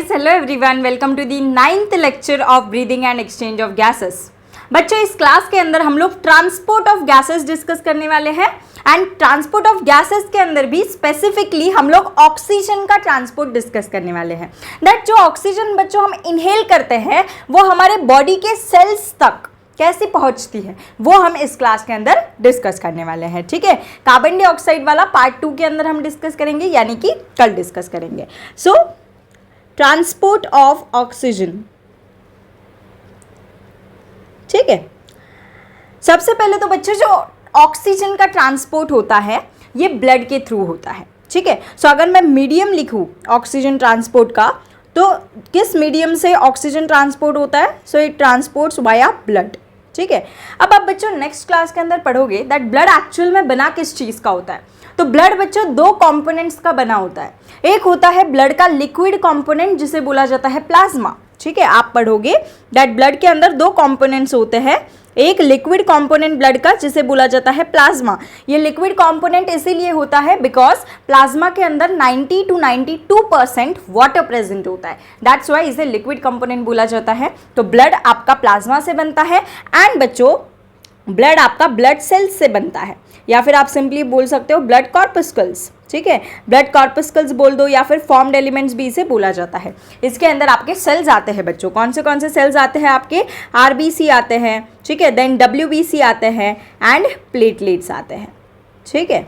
Hello everyone, welcome to the 9th lecture of breathing and exchange of gases. बच्चों, इस class के अंदर हम लोग ट्रांसपोर्ट ऑफ गैसेस डिस्कस करने वाले हैं एंड ट्रांसपोर्ट ऑफ गैसेस के अंदर भी स्पेसिफिकली हम लोग ऑक्सीजन का ट्रांसपोर्ट डिस्कस करने वाले हैं। दैट जो ऑक्सीजन बच्चों हम इनहेल करते हैं वो हमारे बॉडी के सेल्स तक कैसे पहुंचती है वो हम इस क्लास के अंदर डिस्कस करने वाले हैं। ठीक है, कार्बन डाइऑक्साइड वाला पार्ट 2 के अंदर हम डिस्कस करेंगे, यानी कि कल डिस्कस करेंगे। सो ट्रांसपोर्ट ऑफ ऑक्सीजन, ठीक है। सबसे पहले तो बच्चों जो ऑक्सीजन का ट्रांसपोर्ट होता है ये ब्लड के थ्रू होता है। ठीक है, सो अगर मैं मीडियम लिखूं ऑक्सीजन ट्रांसपोर्ट का, तो किस मीडियम से ऑक्सीजन ट्रांसपोर्ट होता है? So it transports via blood. ठीक है, अब आप बच्चों नेक्स्ट क्लास के अंदर पढ़ोगे दैट ब्लड एक्चुअल में बना किस चीज़ का होता है। तो ब्लड बच्चों दो कंपोनेंट्स का बना होता है। एक होता है ब्लड का लिक्विड कंपोनेंट जिसे बोला जाता है प्लाज्मा। ठीक है, आप पढ़ोगे दैट ब्लड के अंदर दो कंपोनेंट्स होते हैं। एक लिक्विड कंपोनेंट ब्लड का जिसे बोला जाता है प्लाज्मा। ये लिक्विड कंपोनेंट इसीलिए होता है बिकॉज प्लाज्मा के अंदर 90 to 92% वाटर प्रेजेंट होता है। दैट्स वाई इसे लिक्विड कंपोनेंट बोला जाता है। तो ब्लड आपका प्लाज्मा से बनता है एंड बच्चों ब्लड आपका ब्लड सेल्स से बनता है, या फिर आप सिंपली बोल सकते हो ब्लड कॉर्पस्कल्स। ठीक है, ब्लड कॉर्पस्कल्स बोल दो या फिर फॉर्म्ड एलिमेंट्स भी इसे बोला जाता है। इसके अंदर आपके सेल्स आते हैं बच्चों। कौन से सेल्स आते हैं आपके? आरबीसी आते हैं, ठीक है, देन डब्ल्यूबीसी आते हैं एंड प्लेटलेट्स आते हैं। ठीक है,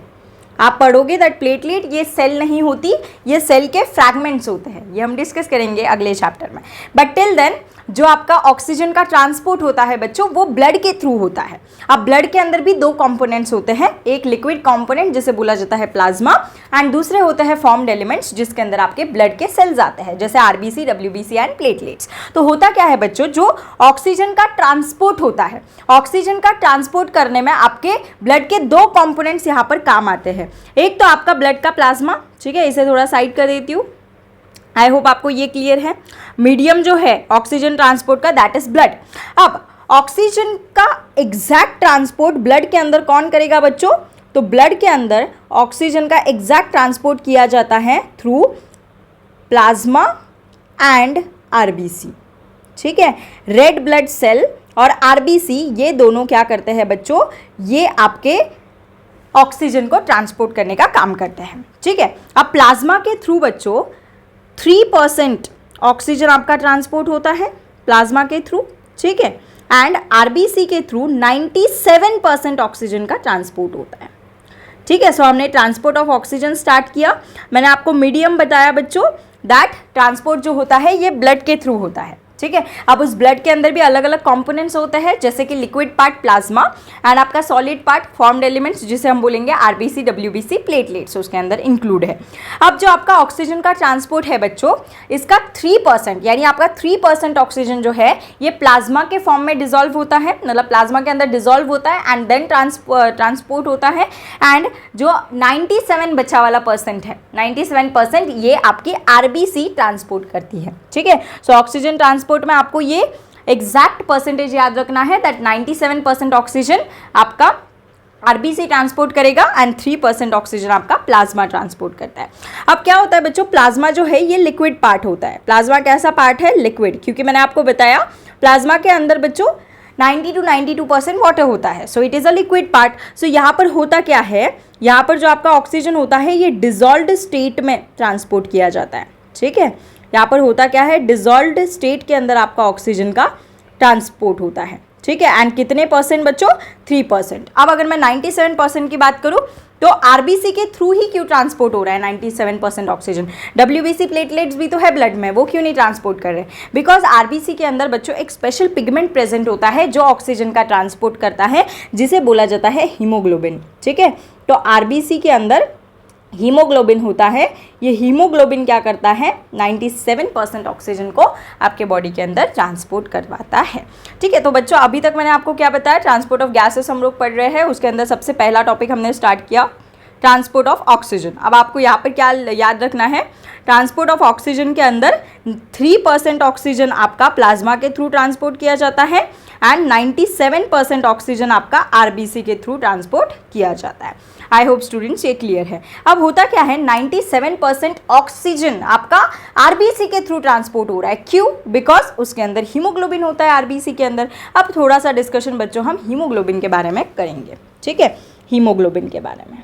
आप पढ़ोगे दैट प्लेटलेट ये सेल नहीं होती, ये सेल के फ्रैगमेंट्स होते हैं। ये हम डिस्कस करेंगे अगले चैप्टर में। बट टिल देन जो आपका ऑक्सीजन का ट्रांसपोर्ट होता है बच्चों वो ब्लड के थ्रू होता है। अब ब्लड के अंदर भी दो कंपोनेंट्स होते हैं, एक लिक्विड कंपोनेंट जिसे बोला जाता है प्लाज्मा एंड दूसरे होते हैं फॉर्म्ड एलिमेंट्स जिसके अंदर आपके ब्लड के सेल्स आते हैं, जैसे आरबीसी, डब्ल्यूबीसी एंड प्लेटलेट्स। तो होता क्या है बच्चों, जो ऑक्सीजन का ट्रांसपोर्ट होता है, ऑक्सीजन का ट्रांसपोर्ट करने में आपके ब्लड के दो कंपोनेंट्स यहाँ पर काम आते हैं। एक तो आपका ब्लड का प्लाज्मा, ठीक है, इसे थोड़ा साइड कर देती हूँ। आई होप आपको ये क्लियर है। मीडियम जो है ऑक्सीजन ट्रांसपोर्ट का दैट इज ब्लड। अब ऑक्सीजन का एग्जैक्ट ट्रांसपोर्ट ब्लड के अंदर कौन करेगा बच्चों? तो ब्लड के अंदर ऑक्सीजन का एग्जैक्ट ट्रांसपोर्ट किया जाता है थ्रू प्लाज्मा एंड आरबीसी। ठीक है, रेड ब्लड सेल और आरबीसी ये दोनों क्या करते हैं बच्चों? ये आपके ऑक्सीजन को ट्रांसपोर्ट करने का काम करते हैं। ठीक है, अब प्लाज्मा के थ्रू बच्चों 3% ऑक्सीजन आपका ट्रांसपोर्ट होता है प्लाज्मा के थ्रू। ठीक है, एंड आरबीसी के थ्रू 97% ऑक्सीजन का ट्रांसपोर्ट होता है। ठीक है, सो हमने ट्रांसपोर्ट ऑफ ऑक्सीजन स्टार्ट किया। मैंने आपको मीडियम बताया बच्चों दैट ट्रांसपोर्ट जो होता है ये ब्लड के थ्रू होता है। ठीक है, अब उस ब्लड के अंदर भी अलग अलग कंपोनेंट्स होते हैं, जैसे कि लिक्विड पार्ट प्लाज्मा एंड आपका सॉलिड पार्ट फॉर्म्ड एलिमेंट्स जिसे हम बोलेंगे आरबीसी, डब्ल्यूबीसी, प्लेटलेट्स उसके अंदर इंक्लूड है। अब जो आपका ऑक्सीजन का ट्रांसपोर्ट है बच्चों, इसका 3% यानी आपका 3% ऑक्सीजन जो है ये प्लाज्मा के फॉर्म में डिजोल्व होता है, मतलब प्लाज्मा के अंदर डिजोल्व होता है एंड देन ट्रांसपोर्ट होता है। एंड जो 97 बचा वाला परसेंट है, 97% ये आपकी आरबीसी ट्रांसपोर्ट करती है। ठीक है, सो ऑक्सीजन ट्रांसपोर्ट में आपको ये एग्जैक्ट परसेंटेज याद रखना है दैट 97% ऑक्सीजन आपका आरबीसी ट्रांसपोर्ट करेगा एंड 3% ऑक्सीजन आपका प्लाज्मा ट्रांसपोर्ट करता है। अब क्या होता है बच्चों, प्लाज्मा जो है ये लिक्विड पार्ट होता है। प्लाज्मा कैसा पार्ट है? लिक्विड, क्योंकि मैंने आपको बताया प्लाज्मा के अंदर बच्चों 90 to 92% वाटर होता है, so it is a liquid part. So यहाँ पर होता क्या है, यहाँ पर जो आपका ऑक्सीजन होता है ये डिजॉल्व्ड स्टेट में ट्रांसपोर्ट किया जाता है। ठीक है, यहाँ पर होता क्या है, डिजॉल्व्ड स्टेट के अंदर आपका ऑक्सीजन का ट्रांसपोर्ट होता है। ठीक है, एंड कितने परसेंट बच्चों? 3%। अब अगर मैं 97% की बात करूँ तो आरबीसी के थ्रू ही क्यों ट्रांसपोर्ट हो रहा है 97% ऑक्सीजन? डब्ल्यूबीसी, प्लेटलेट्स भी तो है ब्लड में, वो क्यों नहीं ट्रांसपोर्ट कर रहे? बिकॉज आरबीसी के अंदर बच्चों एक स्पेशल पिगमेंट प्रेजेंट होता है जो ऑक्सीजन का ट्रांसपोर्ट करता है, जिसे बोला जाता है हीमोग्लोबिन। ठीक है, तो आरबीसी के अंदर हीमोग्लोबिन होता है। ये हीमोग्लोबिन क्या करता है? 97% ऑक्सीजन को आपके बॉडी के अंदर ट्रांसपोर्ट करवाता है। ठीक है, तो बच्चों अभी तक मैंने आपको क्या बताया, ट्रांसपोर्ट ऑफ गैसेस हम लोग पढ़ रहे हैं। उसके अंदर सबसे पहला टॉपिक हमने स्टार्ट किया ट्रांसपोर्ट ऑफ ऑक्सीजन। अब आपको यहाँ पर क्या याद रखना है, ट्रांसपोर्ट ऑफ ऑक्सीजन के अंदर 3% ऑक्सीजन आपका प्लाज्मा के थ्रू ट्रांसपोर्ट किया जाता है एंड 97% ऑक्सीजन आपका आरबीसी के थ्रू ट्रांसपोर्ट किया जाता है। आई होप स्टूडेंट्स ये क्लियर है। अब होता क्या है, 97% ऑक्सीजन आपका आरबीसी के थ्रू ट्रांसपोर्ट हो रहा है। क्यों? बिकॉज उसके अंदर हीमोग्लोबिन होता है आरबीसी के अंदर। अब थोड़ा सा डिस्कशन बच्चों हम हीमोग्लोबिन के बारे में करेंगे, ठीक है, हीमोग्लोबिन के बारे में।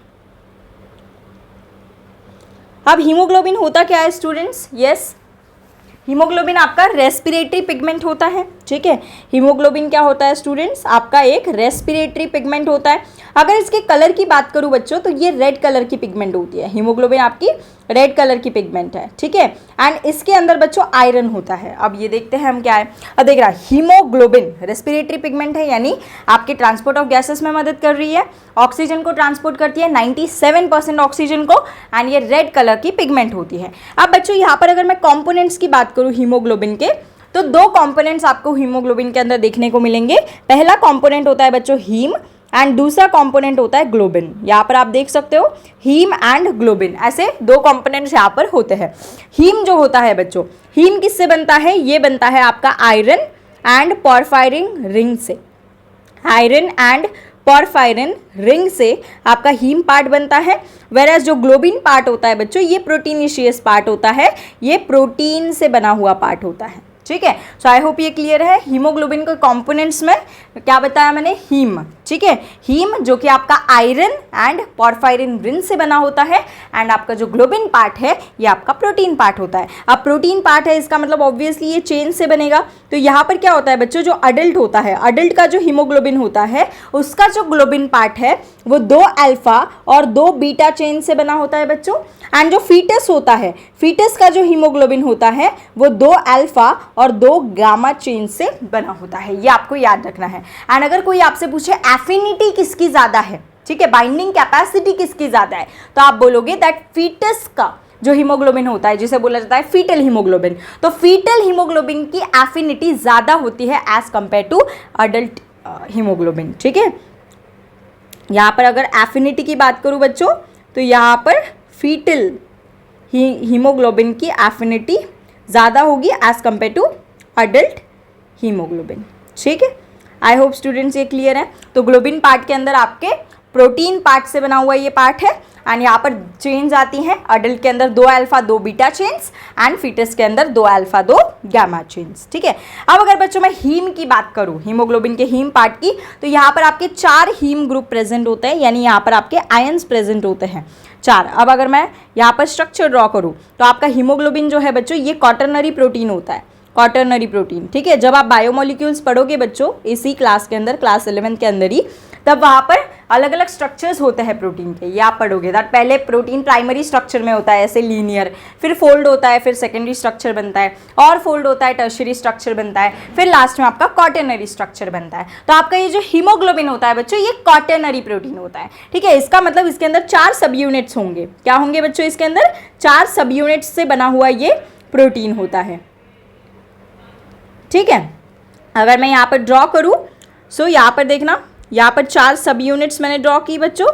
अब हीमोग्लोबिन होता क्या है स्टूडेंट्स? यस, हीमोग्लोबिन आपका रेस्पिरेटरी पिगमेंट होता है, ठीक है। हीमोग्लोबिन क्या होता है स्टूडेंट्स? आपका एक रेस्पिरेटरी पिगमेंट होता है। अगर इसके कलर की बात करूं बच्चों तो ये रेड कलर की पिगमेंट होती है। हीमोग्लोबिन आपकी रेड कलर की पिगमेंट है, ठीक है। एंड इसके अंदर बच्चों आयरन होता है। अब ये देखते हैं हम क्या है। अब देख रहा है, हीमोग्लोबिन रेस्पिरेटरी पिगमेंट है, यानी आपके ट्रांसपोर्ट ऑफ गैसेस में मदद कर रही है, ऑक्सीजन को ट्रांसपोर्ट करती है, 97% ऑक्सीजन को, एंड ये रेड कलर की पिगमेंट होती है। अब बच्चों यहाँ पर अगर मैं कॉम्पोनेंट्स की बात करूँ हीमोग्लोबिन के, तो दो कंपोनेंट्स आपको हीमोग्लोबिन के अंदर देखने को मिलेंगे। पहला कंपोनेंट होता है बच्चों हीम, एंड दूसरा कंपोनेंट होता है ग्लोबिन। यहाँ पर आप देख सकते हो हीम एंड ग्लोबिन, ऐसे दो कंपोनेंट्स यहाँ पर होते हैं। हीम जो होता है बच्चों, हीम किससे बनता है? ये बनता है आपका आयरन एंड पॉरफायरिन रिंग से। आयरन एंड पॉरफायरिन रिंग से आपका हीम पार्ट बनता है। वेराज जो ग्लोबिन पार्ट होता है बच्चों, ये प्रोटीनिशियस पार्ट होता है, ये प्रोटीन से बना हुआ पार्ट होता है, ठीक है। सो आई होप ये क्लियर है। हीमोग्लोबिन के कंपोनेंट्स में क्या बताया मैंने? हीम, ठीक है। हीम जो कि आपका आयरन एंड पॉरफायरिन रिंग से बना होता है, एंड आपका जो ग्लोबिन पार्ट है ये आपका प्रोटीन पार्ट होता है। अब प्रोटीन पार्ट है, इसका मतलब ऑब्वियसली ये चेन से बनेगा। तो यहाँ पर क्या होता है बच्चों, जो अडल्ट होता है, अडल्ट का जो हीमोग्लोबिन होता है उसका जो ग्लोबिन पार्ट है वो 2 अल्फा और 2 बीटा चेन से बना होता है बच्चों। एंड जो फीटस होता है, फीटस का जो हीमोग्लोबिन होता है वो 2 अल्फा और 2 गामा चेन से बना होता है। ये आपको याद रखना है। एंड अगर कोई आपसे पूछे एफिनिटी किसकी ज़्यादा है, ठीक है, बाइंडिंग कैपेसिटी किसकी ज़्यादा है, तो आप बोलोगे दैट फीटस का जो हीमोग्लोबिन होता है, जिसे बोला जाता है फीटल हीमोग्लोबिन, तो फीटल हीमोग्लोबिन की एफिनिटी ज़्यादा होती है as compare to adult haemoglobin, ठीक है। यहाँ पर अगर एफिनिटी की बात करूँ बच्चों, तो यहाँ पर फीटल हीमोग्लोबिन की एफिनिटी ज़्यादा होगी as compare to adult haemoglobin, ठीक है। आई होप स्टूडेंट्स ये क्लियर है। तो ग्लोबिन पार्ट के अंदर आपके प्रोटीन पार्ट से बना हुआ ये पार्ट है, एंड यहाँ पर चेन्स आती हैं। अडल्ट के अंदर 2 alpha 2 beta chains, and foetus के अंदर 2 अल्फा 2 गामा चेन्स, ठीक है। अब अगर बच्चों मैं हीम की बात करूँ, हीमोग्लोबिन के हीम पार्ट की, तो यहाँ पर आपके 4 हीम ग्रुप प्रेजेंट होते हैं, यानी यहाँ पर आपके आयंस प्रेजेंट होते हैं 4। अब अगर मैं यहाँ पर स्ट्रक्चर ड्रॉ करूँ, तो आपका हीमोग्लोबिन जो है बच्चों ये क्वाटरनरी प्रोटीन होता है, क्वाटरनरी प्रोटीन, ठीक है। जब आप बायोमोलिक्यूल्स पढ़ोगे बच्चों इसी क्लास के अंदर, क्लास 11 के अंदर ही, तब वहाँ पर अलग अलग स्ट्रक्चर्स होते हैं प्रोटीन के, ये आप पढ़ोगे। दैट पहले प्रोटीन प्राइमरी स्ट्रक्चर में होता है ऐसे लीनियर, फिर फोल्ड होता है, फिर सेकेंडरी स्ट्रक्चर बनता है, और फोल्ड होता है, टर्शियरी स्ट्रक्चर बनता है, फिर लास्ट में आपका क्वाटरनरी स्ट्रक्चर बनता है। तो आपका ये जो हीमोग्लोबिन होता है बच्चों ये क्वाटरनरी प्रोटीन होता है, ठीक है। इसका मतलब इसके अंदर 4 सब यूनिट्स होंगे। क्या होंगे बच्चों? इसके अंदर 4 सब यूनिट्स से बना हुआ ये प्रोटीन होता है, ठीक है। अगर मैं यहाँ पर ड्रॉ करूँ, सो यहाँ पर देखना, यहाँ पर 4 सब यूनिट्स मैंने ड्रॉ की बच्चों,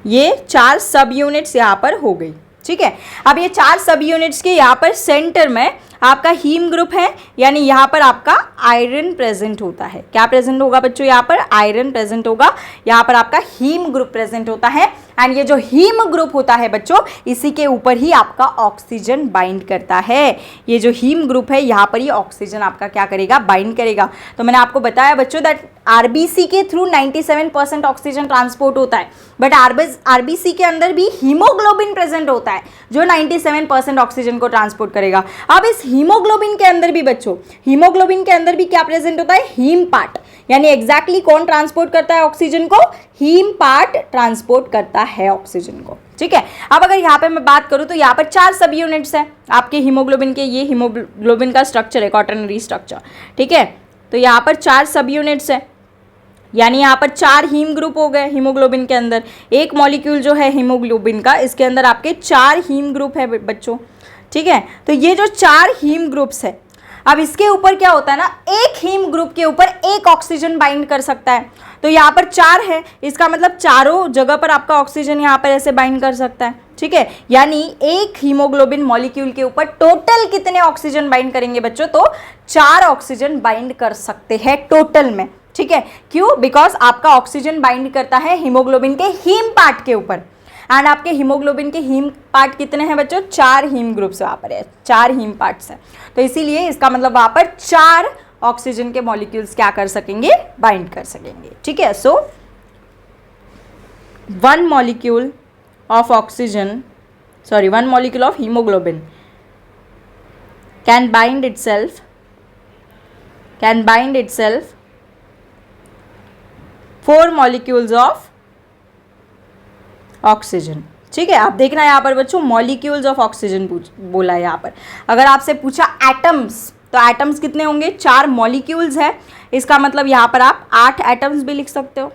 ये 4 सब यूनिट्स यहाँ पर हो गई, ठीक है। अब ये 4 सब यूनिट्स के यहाँ पर सेंटर में आपका हीम ग्रुप है, यानी यहाँ पर आपका आयरन प्रेजेंट होता है। क्या प्रेजेंट होगा बच्चों? यहाँ पर आयरन प्रेजेंट होगा, यहाँ पर आपका हीम ग्रुप प्रेजेंट होता है। एंड ये जो हीम ग्रुप होता है बच्चों, इसी के ऊपर ही आपका ऑक्सीजन बाइंड करता है। ये जो हीम ग्रुप है यहाँ पर ही ऑक्सीजन आपका क्या करेगा? बाइंड करेगा। तो मैंने आपको बताया बच्चों दैट आरबीसी के थ्रू 97% ऑक्सीजन ट्रांसपोर्ट होता है, बट आरबीसी के अंदर भी हीमोग्लोबिन प्रेजेंट होता है जो 97% ऑक्सीजन को ट्रांसपोर्ट करेगा। अब इस हीमोग्लोबिन के अंदर भी बच्चों, हीमोग्लोबिन के अंदर भी क्या प्रेजेंट होता है? हीम पार्ट, यानी एग्जैक्टली कौन ट्रांसपोर्ट करता है ऑक्सीजन को? हीम पार्ट ट्रांसपोर्ट करता है ऑक्सीजन को, ठीक है। अब अगर यहाँ पे मैं बात करूँ तो यहाँ पर 4 सब यूनिट्स हैं आपके हीमोग्लोबिन के। ये हीमोग्लोबिन का स्ट्रक्चर है, क्वाटरनरी स्ट्रक्चर, ठीक है। तो यहाँ पर 4 सब यूनिट्स है, यानी यहाँ पर 4 हीम ग्रुप हो गए हीमोग्लोबिन के अंदर। एक मॉलिक्यूल जो है हीमोग्लोबिन का, इसके अंदर आपके 4 हीम ग्रुप है बच्चों, ठीक है। तो ये जो 4 हीम ग्रुप्स है, अब इसके ऊपर क्या होता है ना, एक हीम ग्रुप के ऊपर एक ऑक्सीजन बाइंड कर सकता है। तो यहाँ पर 4 है, इसका मतलब चारों जगह पर आपका ऑक्सीजन यहाँ पर ऐसे बाइंड कर सकता है, ठीक है, यानी एक हीमोग्लोबिन मॉलिक्यूल के ऊपर टोटल कितने ऑक्सीजन बाइंड करेंगे बच्चों, तो 4 ऑक्सीजन बाइंड कर सकते हैं टोटल में, ठीक है। क्यों, बिकॉज आपका ऑक्सीजन बाइंड करता है हीमोग्लोबिन के हीम पार्ट के ऊपर, एंड आपके हीमोग्लोबिन के हीम पार्ट कितने हैं बच्चों, 4 हीम ग्रुप्स वहाँ पर है, 4 हीम पार्ट्स हैं, तो इसीलिए इसका मतलब वहाँ पर 4 ऑक्सीजन के मॉलिक्यूल्स क्या कर सकेंगे, बाइंड कर सकेंगे, ठीक है। सो 1 molecule of oxygen, sorry 1 molecule of hemoglobin can bind itself 4 molecules of oxygen, ठीक है। आप देखना यहाँ पर बच्चों molecules of oxygen बोला है यहाँ पर। अगर आपसे पूछा atoms, तो एटम्स कितने होंगे, 4 मॉलिक्यूल्स है, इसका मतलब यहाँ पर आप 8 एटम्स भी लिख सकते हो,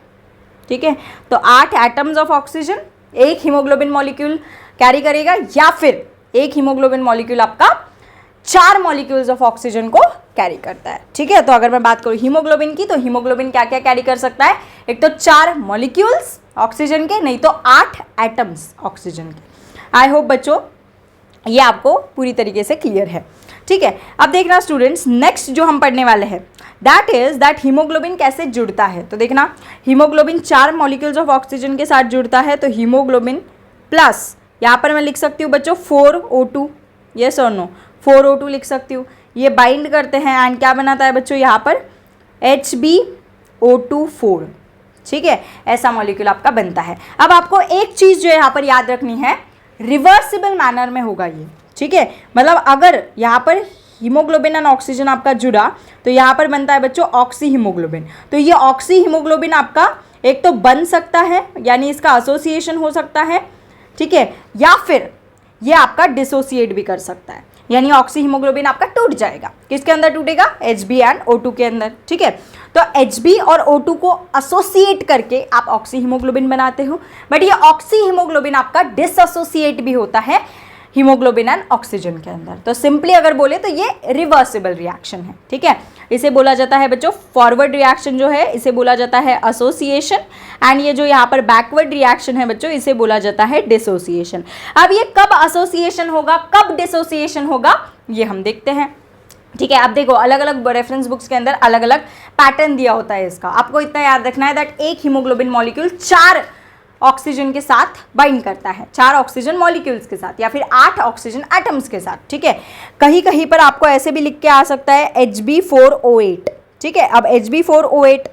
ठीक है। तो 8 एटम्स ऑफ ऑक्सीजन एक हीमोग्लोबिन मॉलिक्यूल कैरी करेगा, या फिर एक हीमोग्लोबिन मॉलिक्यूल आपका 4 मॉलिक्यूल्स ऑफ ऑक्सीजन को कैरी करता है, ठीक है। तो अगर मैं बात करूँ हीमोग्लोबिन की, तो हीमोग्लोबिन क्या क्या कैरी कर सकता है, एक तो 4 मॉलिक्यूल्स ऑक्सीजन के, नहीं तो 8 एटम्स ऑक्सीजन के। आई होप बच्चों ये आपको पूरी तरीके से क्लियर है, ठीक है। अब देखना स्टूडेंट्स, नेक्स्ट जो हम पढ़ने वाले हैं दैट इज दैट हीमोग्लोबिन कैसे जुड़ता है। तो देखना, हीमोग्लोबिन 4 मॉलिक्यूल्स ऑफ ऑक्सीजन के साथ जुड़ता है, तो हीमोग्लोबिन प्लस यहाँ पर मैं लिख सकती हूँ बच्चों 4O2, यस और नो, 4O2 लिख सकती हूँ, ये बाइंड करते हैं एंड क्या बनाता है बच्चों यहाँ पर HbO2 4, ठीक है, ऐसा मॉलिक्यूल आपका बनता है। अब आपको एक चीज़ जो यहाँ पर याद रखनी है, रिवर्सिबल मैनर में होगा ये, ठीक है। मतलब अगर यहाँ पर हीमोग्लोबिन एंड ऑक्सीजन आपका जुड़ा, तो यहाँ पर बनता है बच्चों ऑक्सी हीमोग्लोबिन। तो ये ऑक्सी हीमोग्लोबिन आपका एक तो बन सकता है, यानी इसका एसोसिएशन हो सकता है, ठीक है, या फिर ये आपका डिसोसिएट भी कर सकता है, यानी ऑक्सी हीमोग्लोबिन आपका टूट जाएगा। किसके अंदर टूटेगा, Hb एंड O2 के अंदर, ठीक है। तो Hb और O2 को एसोसिएट करके आप ऑक्सी हीमोग्लोबिन बनाते हो, बट ये ऑक्सी हीमोग्लोबिन आपका डिसएसोसिएट भी होता है हीमोग्लोबिन एंड ऑक्सीजन के अंदर। तो सिंपली अगर बोले तो ये रिवर्सिबल रिएक्शन है, ठीक है। इसे बोला जाता है बच्चों फॉरवर्ड रिएक्शन जो है, इसे बोला जाता है एसोसिएशन, एंड ये जो यहाँ पर बैकवर्ड रिएक्शन है बच्चों, इसे बोला जाता है डिसोसिएशन। अब ये कब एसोसिएशन होगा, कब डिसोसिएशन होगा, ये हम देखते हैं, ठीक है। अब देखो, अलग अलग रेफरेंस बुक्स के अंदर अलग अलग पैटर्न दिया होता है इसका। आपको इतना याद रखना है दैट एक हीमोग्लोबिन मॉलिक्यूल 4 ऑक्सीजन के साथ बाइंड करता है, 4 ऑक्सीजन मॉलिक्यूल्स के साथ, या फिर 8 ऑक्सीजन एटम्स के साथ, ठीक है। कहीं कहीं पर आपको ऐसे भी लिख के आ सकता है Hb4O8, ठीक है। अब Hb4O8,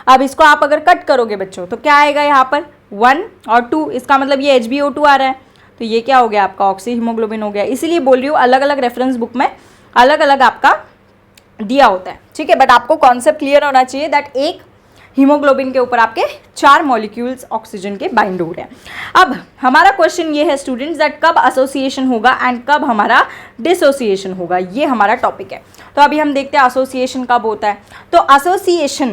अब इसको आप अगर कट करोगे बच्चों तो क्या आएगा यहाँ पर 1 और 2, इसका मतलब ये HbO2 आ रहा है, तो ये क्या हो गया आपका ऑक्सी हीमोग्लोबिन हो गया। इसीलिए बोल रही हूँ अलग अलग रेफरेंस बुक में अलग अलग आपका दिया होता है, ठीक है। बट आपको कॉन्सेप्ट क्लियर होना चाहिए दैट एक हीमोग्लोबिन के ऊपर आपके 4 मॉलिक्यूल्स ऑक्सीजन के बाइंड हो रहे हैं। अब हमारा क्वेश्चन ये है स्टूडेंट्स दैट कब एसोसिएशन होगा एंड कब हमारा डिसोसिएशन होगा, ये हमारा टॉपिक है। तो अभी हम देखते हैं एसोसिएशन कब होता है। तो एसोसिएशन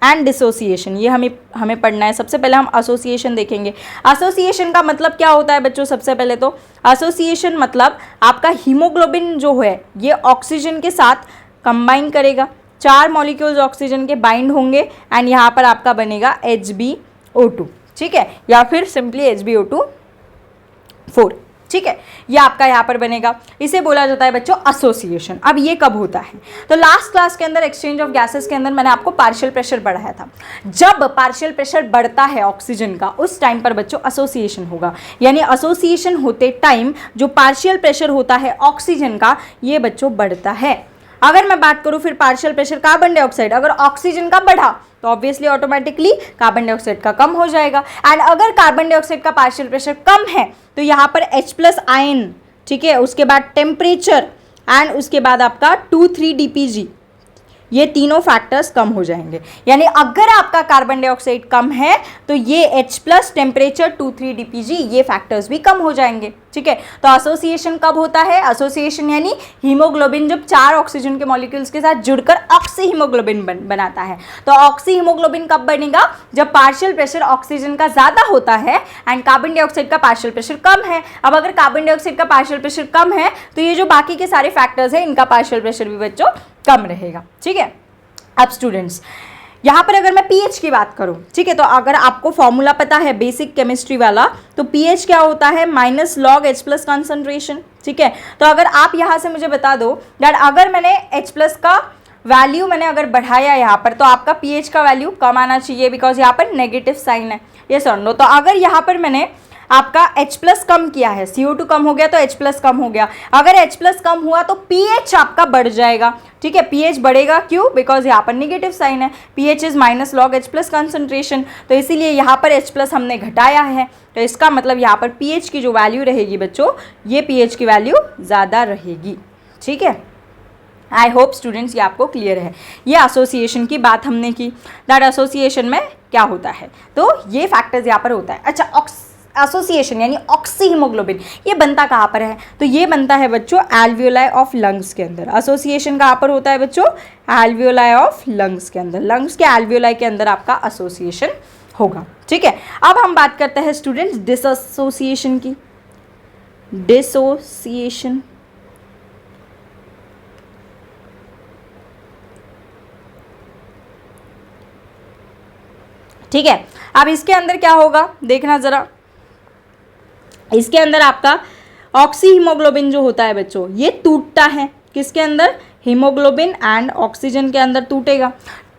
एंड डिसोसिएशन ये हमें पढ़ना है। सबसे पहले हम एसोसिएशन देखेंगे। एसोसिएशन का मतलब क्या होता है बच्चों, सबसे पहले तो एसोसिएशन मतलब आपका हीमोग्लोबिन जो है ये ऑक्सीजन के साथ कंबाइन करेगा, 4 मॉलिक्यूल्स ऑक्सीजन के बाइंड होंगे एंड यहाँ पर आपका बनेगा HbO2, ठीक है, या फिर सिंपली HbO2 4, ठीक है, ये आपका यहाँ पर बनेगा। इसे बोला जाता है बच्चों एसोसिएशन। अब ये कब होता है, तो लास्ट क्लास के अंदर एक्सचेंज ऑफ गैसेस के अंदर मैंने आपको पार्शियल प्रेशर पढ़ाया था। जब पार्शियल प्रेशर बढ़ता है ऑक्सीजन का, उस टाइम पर बच्चों एसोसिएशन होगा, यानी एसोसिएशन होते टाइम जो पार्शियल प्रेशर होता है ऑक्सीजन का, ये बच्चों बढ़ता है। अगर मैं बात करूँ फिर पार्शियल प्रेशर कार्बन डाइऑक्साइड, अगर ऑक्सीजन का बढ़ा तो ऑब्वियसली ऑटोमेटिकली कार्बन डाइऑक्साइड का कम हो जाएगा। एंड अगर कार्बन डाइऑक्साइड का पार्शियल प्रेशर कम है तो यहाँ पर H+ आयन, ठीक है, उसके बाद टेम्परेचर एंड उसके बाद आपका 2,3-DPG, ये तीनों फैक्टर्स कम हो जाएंगे। यानी अगर आपका कार्बन डाइऑक्साइड कम है तो ये H+ टेम्परेचर 2,3-DPG ये फैक्टर्स भी कम हो जाएंगे, ठीक है। तो एसोसिएशन कब होता है, एसोसिएशन यानी हीमोग्लोबिन जब 4 ऑक्सीजन के मॉलिक्यूल्स के साथ जुड़कर ऑक्सी हीमोग्लोबिन बनाता है। तो ऑक्सी हीमोग्लोबिन कब बनेगा, जब पार्शियल प्रेशर ऑक्सीजन का ज़्यादा होता है एंड कार्बन डाइऑक्साइड का पार्शियल प्रेशर कम है। अब अगर कार्बन डाइऑक्साइड का पार्शियल प्रेशर कम है तो ये जो बाकी के सारे फैक्टर्स हैं इनका पार्शियल प्रेशर भी बच्चों कम रहेगा, ठीक है। अब स्टूडेंट्स यहाँ पर अगर मैं पीएच की बात करूँ, ठीक है, तो अगर आपको फॉर्मूला पता है बेसिक केमिस्ट्री वाला, तो पीएच क्या होता है, minus log H plus concentration, ठीक है। तो अगर आप यहाँ से मुझे बता दो दैट अगर मैंने H प्लस का वैल्यू मैंने अगर बढ़ाया यहाँ पर, तो आपका पीएच का वैल्यू कम आना चाहिए, बिकॉज यहाँ पर नेगेटिव साइन है, ये सर नो। तो अगर यहाँ पर मैंने आपका H प्लस कम किया है, CO2 कम हो गया तो H प्लस कम हो गया, अगर H प्लस कम हुआ तो pH आपका बढ़ जाएगा, ठीक है। pH बढ़ेगा क्यों, बिकॉज यहाँ पर निगेटिव साइन है, pH is minus log H plus concentration, तो इसीलिए यहाँ पर H प्लस हमने घटाया है, तो इसका मतलब यहाँ पर pH की जो वैल्यू रहेगी बच्चों, ये pH की वैल्यू ज़्यादा रहेगी, ठीक है। आई होप स्टूडेंट्स ये आपको क्लियर है। ये एसोसिएशन की बात हमने की, दैट एसोसिएशन में क्या होता है, तो ये फैक्टर्स यहाँ पर होता है। अच्छा, एसोसिएशन यानी ऑक्सी हीमोग्लोबिन ये बनता कहाँ पर है, तो ये बनता है बच्चों एल्वियोलाई ऑफ लंग्स के अंदर। एसोसिएशन कहाँ पर होता है बच्चों, एल्वियोलाई ऑफ लंग्स के अंदर, लंग्स के एल्वियोलाई के अंदर आपका एसोसिएशन होगा, ठीक है। अब हम बात करते हैं स्टूडेंट्स डिसएसोसिएशन की। डिसोसिएशन, ठीक है। अब इसके अंदर क्या होगा देखना जरा, इसके अंदर आपका ऑक्सी हीमोग्लोबिन जो होता है बच्चों, ये टूटता है किसके अंदर, हीमोग्लोबिन एंड ऑक्सीजन के अंदर टूटेगा।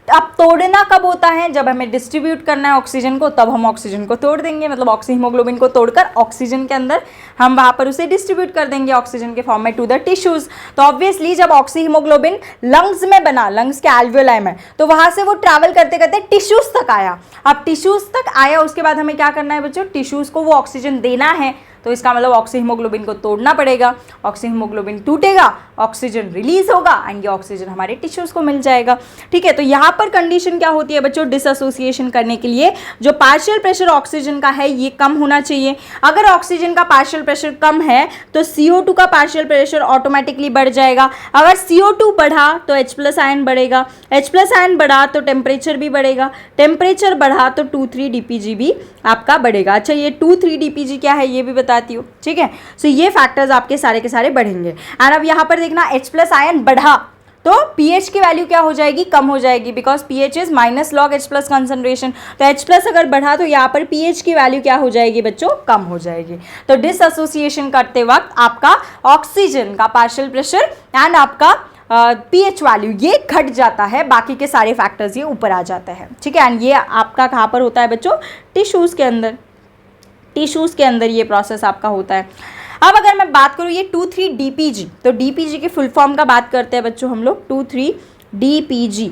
अब तोड़ना कब होता है, जब हमें डिस्ट्रीब्यूट करना है ऑक्सीजन को, तब हम ऑक्सीजन को तोड़ देंगे, मतलब ऑक्सी हीमोग्लोबिन को तोड़कर ऑक्सीजन के अंदर हम वहाँ पर उसे डिस्ट्रीब्यूट कर देंगे ऑक्सीजन के फॉर्म में टू द टिश्यूज। तो ऑब्वियसली जब ऑक्सी हीमोग्लोबिन लंग्स में बना, लंग्स के एल्वियोलाई में, तो वहाँ से वो ट्रैवल करते करते टिश्यूज तक आया। अब टिश्यूज तक आया, उसके बाद हमें क्या करना है बच्चों, टिश्यूज को वो ऑक्सीजन देना है, तो इसका मतलब ऑक्सी हीमोग्लोबिन को तोड़ना पड़ेगा, ऑक्सी हीमोग्लोबिन टूटेगा, ऑक्सीजन रिलीज होगा एंड ये ऑक्सीजन हमारे टिश्यूज को मिल जाएगा, ठीक है। तो यहाँ पर कंडीशन क्या होती है बच्चों, डिसएसोसिएशन करने के लिए जो पार्शियल प्रेशर ऑक्सीजन का है ये कम होना चाहिए। अगर ऑक्सीजन का पार्शियल प्रेशर कम है तो CO2 का पार्शियल प्रेशर ऑटोमेटिकली बढ़ जाएगा। अगर CO2 बढ़ा तो H प्लस आयन बढ़ेगा, H प्लस आयन बढ़ा तो टेम्परेचर भी बढ़ेगा, टेम्परेचर बढ़ा तो 2,3-DPG भी आपका बढ़ेगा। अच्छा, ये 2,3-DPG क्या है ये भी बताती हूँ, ठीक है। सो ये फैक्टर्स आपके सारे के सारे बढ़ेंगे। एंड अब यहाँ पर देखना H प्लस आयन बढ़ा तो pH की वैल्यू क्या हो जाएगी, कम हो जाएगी, because pH is minus log H plus concentration. तो H प्लस अगर बढ़ा तो यहाँ पर pH की वैल्यू क्या हो जाएगी बच्चों, कम हो जाएगी। तो डिसएसोसिएशन करते वक्त आपका ऑक्सीजन का पार्शियल प्रेशर एंड आपका pH वैल्यू ये घट जाता है, बाकी के सारे फैक्टर्स ये ऊपर आ जाते हैं, ठीक है। एंड ये आपका कहाँ पर होता है बच्चों, टिश्यूज़ के अंदर, टिश्यूज़ के अंदर ये प्रोसेस आपका होता है। अब अगर मैं बात करूँ ये 2,3-DPG, तो DPG की फुल फॉर्म का बात करते हैं बच्चों हम लोग, 2,3-DPG।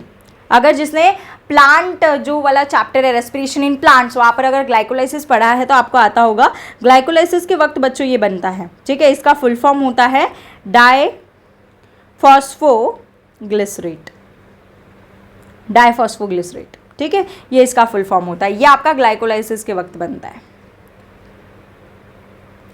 अगर जिसने प्लांट जो वाला चैप्टर है रेस्पिरेशन इन प्लांट्स, वहाँ पर अगर ग्लाइकोलाइसिस पढ़ा है तो आपको आता होगा, ग्लाइकोलाइसिस के वक्त बच्चों ये बनता है, ठीक है। इसका फुल फॉर्म होता है डाइफॉस्फोग्लिसरेट, डाइफॉस्फोग्लिसरेट, ठीक है, ये इसका फुल फॉर्म होता है। ये आपका ग्लाइकोलाइसिस के वक्त बनता है,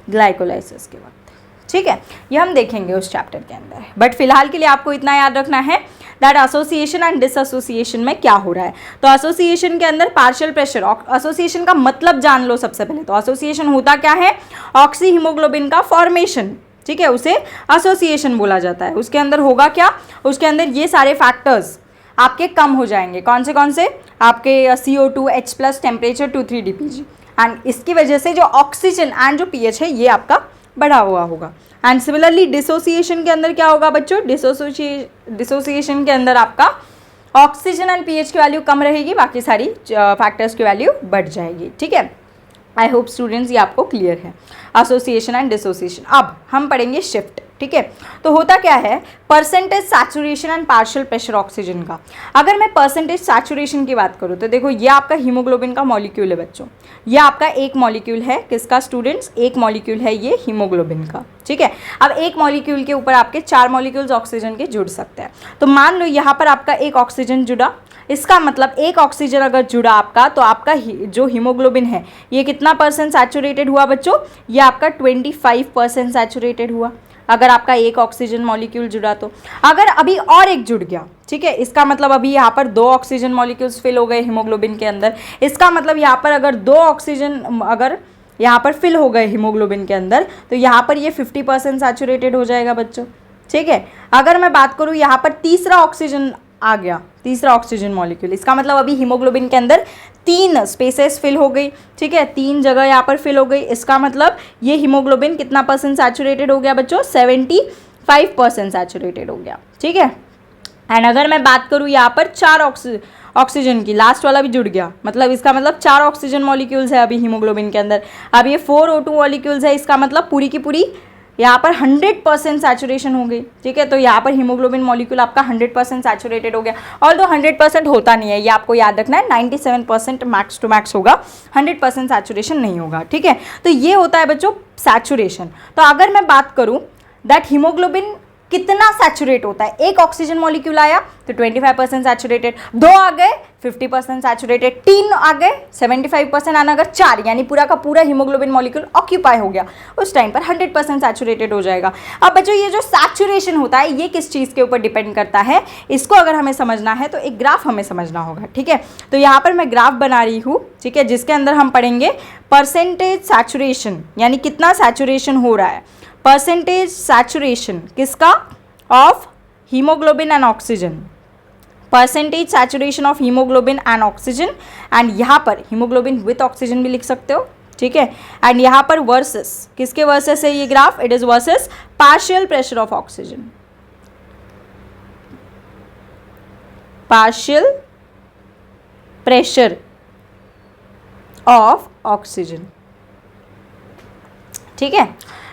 ग्लाइकोलाइसिस के वक्त, ठीक है। ये हम देखेंगे उस चैप्टर के अंदर, बट फिलहाल के लिए आपको इतना याद रखना है दैट एसोसिएशन एंड डिसएसोसिएशन में क्या हो रहा है। तो एसोसिएशन के अंदर पार्शियल प्रेशर, एसोसिएशन का मतलब जान लो सबसे पहले। तो एसोसिएशन होता क्या है, ऑक्सी हीमोग्लोबिन का फॉर्मेशन, ठीक है, उसे एसोसिएशन बोला जाता है। उसके अंदर होगा क्या, उसके अंदर ये सारे फैक्टर्स आपके कम हो जाएंगे। कौन से आपके CO2, H plus, temperature, 2,3-DPG, and इसकी वजह से जो ऑक्सीजन एंड जो pH है ये आपका बढ़ा हुआ होगा। एंड सिमिलरली डिसोसिएशन के अंदर क्या होगा बच्चों, डिसोसिएशन के अंदर आपका ऑक्सीजन एंड pH की वैल्यू कम रहेगी, बाकी सारी फैक्टर्स की वैल्यू बढ़ जाएगी, ठीक है। आई होप स्टूडेंट्स ये आपको क्लियर है, एसोसिएशन एंड डिसोसिएशन। अब हम पढ़ेंगे शिफ्ट, ठीक है। तो होता क्या है, percentage saturation and partial pressure oxygen का। अगर मैं परसेंटेज सैचुरेशन की बात करूँ तो देखो ये आपका हीमोग्लोबिन का मॉलिक्यूल है बच्चों, ये आपका एक मॉलिक्यूल है, किसका स्टूडेंट्स, एक मॉलिक्यूल है ये हीमोग्लोबिन का, ठीक है। अब एक मॉलिक्यूल के ऊपर आपके 4 मॉलिक्यूल्स ऑक्सीजन के जुड़ सकते हैं। तो मान लो यहाँ पर आपका एक ऑक्सीजन जुड़ा, इसका मतलब एक ऑक्सीजन अगर जुड़ा आपका, तो आपका जो हीमोग्लोबिन है ये कितना परसेंट सैचुरेटेड हुआ बच्चों, ये आपका 25% सैचुरेटेड हुआ। अगर आपका एक ऑक्सीजन मॉलिक्यूल जुड़ा तो अगर अभी और एक जुड़ गया, ठीक है, इसका मतलब अभी यहाँ पर 2 ऑक्सीजन मॉलिक्यूल्स फिल हो गए हीमोग्लोबिन के अंदर। इसका मतलब यहाँ पर अगर 2 ऑक्सीजन अगर यहाँ पर फिल हो गए हीमोग्लोबिन के अंदर, तो यहाँ पर ये 50% सैचुरेटेड हो जाएगा बच्चों, ठीक है। अगर मैं बात करूँ यहाँ पर तीसरा ऑक्सीजन आ गया, तीसरा ऑक्सीजन मॉलिक्यूल। इसका मतलब अभी हीमोग्लोबिन के अंदर 3 स्पेसेस फिल हो गई, ठीक है, 3 जगह यहाँ पर फिल हो गई। इसका मतलब ये हीमोग्लोबिन कितना परसेंट सैचुरेटेड हो गया बच्चों, 75% सैचुरेटेड हो गया, ठीक है। एंड अगर मैं बात करूँ यहाँ पर 4 ऑक्सीजन की, लास्ट वाला भी जुड़ गया, मतलब इसका मतलब 4 ऑक्सीजन मॉलिक्यूल्स है अभी हीमोग्लोबिन के अंदर। अब ये 4 O2 मॉलिक्यूल्स है, इसका मतलब पूरी की पूरी यहाँ पर 100% सैचुरेशन हो गई, ठीक है। तो यहाँ पर हीमोग्लोबिन मॉलिक्यूल आपका 100% सैचुरेटेड हो गया। और तो 100% होता नहीं है, ये आपको याद रखना है, 97% मैक्स टू मैक्स होगा, 100% सैचुरेशन नहीं होगा, ठीक है। तो ये होता है बच्चों सैचुरेशन। तो अगर मैं बात करूँ दैट हीमोग्लोबिन कितना सैचुरेट होता है, एक ऑक्सीजन मॉलिक्यूल आया तो 25% सैचुरेटेड, 2 आ गए 50% सैचुरेटेड, 3 आ गए 75%, आना अगर 4 यानी पूरा का पूरा हीमोग्लोबिन मॉलिक्यूल ऑक्यूपाई हो गया, उस टाइम पर 100% सैचुरेटेड हो जाएगा। अब बच्चों ये जो सैचुरेशन होता है ये किस चीज़ के ऊपर डिपेंड करता है, इसको अगर हमें समझना है तो एक ग्राफ हमें समझना होगा, ठीक है। तो यहाँ पर मैं ग्राफ बना रही हूँ, ठीक है, जिसके अंदर हम पढ़ेंगे परसेंटेज सैचुरेशन, यानी कितना सैचुरेशन हो रहा है, परसेंटेज सैचुरेशन किसका, of haemoglobin and oxygen, percentage saturation of haemoglobin and oxygen. And यहाँ पर हीमोग्लोबिन विथ ऑक्सीजन भी लिख सकते हो, ठीक है। एंड यहाँ पर वर्सेस, किसके वर्सेस है ये graph, it is versus partial pressure of oxygen, partial pressure of oxygen, ठीक है।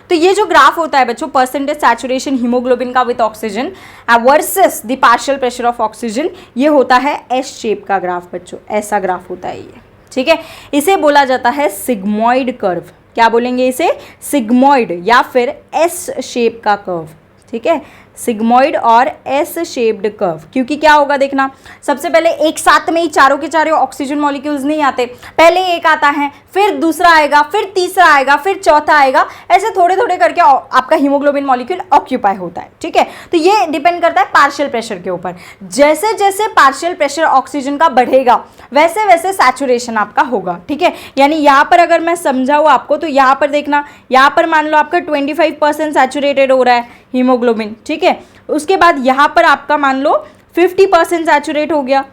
तो ये जो ग्राफ होता है बच्चों, परसेंटेज सैचुरेशन हीमोग्लोबिन का with oxygen versus the partial pressure of oxygen, ये होता है एस शेप का ग्राफ बच्चों, ऐसा ग्राफ होता है ये, ठीक है। इसे बोला जाता है सिग्मॉइड कर्व। क्या बोलेंगे इसे, सिग्मॉइड या फिर एस शेप का कर्व, ठीक है, सिग्मॉइड और एस शेप्ड कर्व। क्योंकि क्या होगा देखना, सबसे पहले एक साथ में ही चारों के चारों ऑक्सीजन मॉलिक्यूल्स नहीं आते, पहले एक आता है, फिर दूसरा आएगा, फिर तीसरा आएगा, फिर चौथा आएगा, ऐसे थोड़े थोड़े करके आपका हीमोग्लोबिन मॉलिक्यूल ऑक्यूपाई होता है, ठीक है। तो ये डिपेंड करता है पार्शियल प्रेशर के ऊपर। जैसे जैसे पार्शियल प्रेशर ऑक्सीजन का बढ़ेगा वैसे वैसे सैचुरेशन आपका होगा, ठीक है। यानी यहाँ पर अगर मैं समझाऊँ आपको तो यहाँ पर देखना, यहाँ पर मान लो आपका 25% सैचुरेटेड हो रहा है हीमोग्लोबिन, ठीक है। उसके बाद यहाँ पर आपका मान लो 50% सैचुरेट हो गया,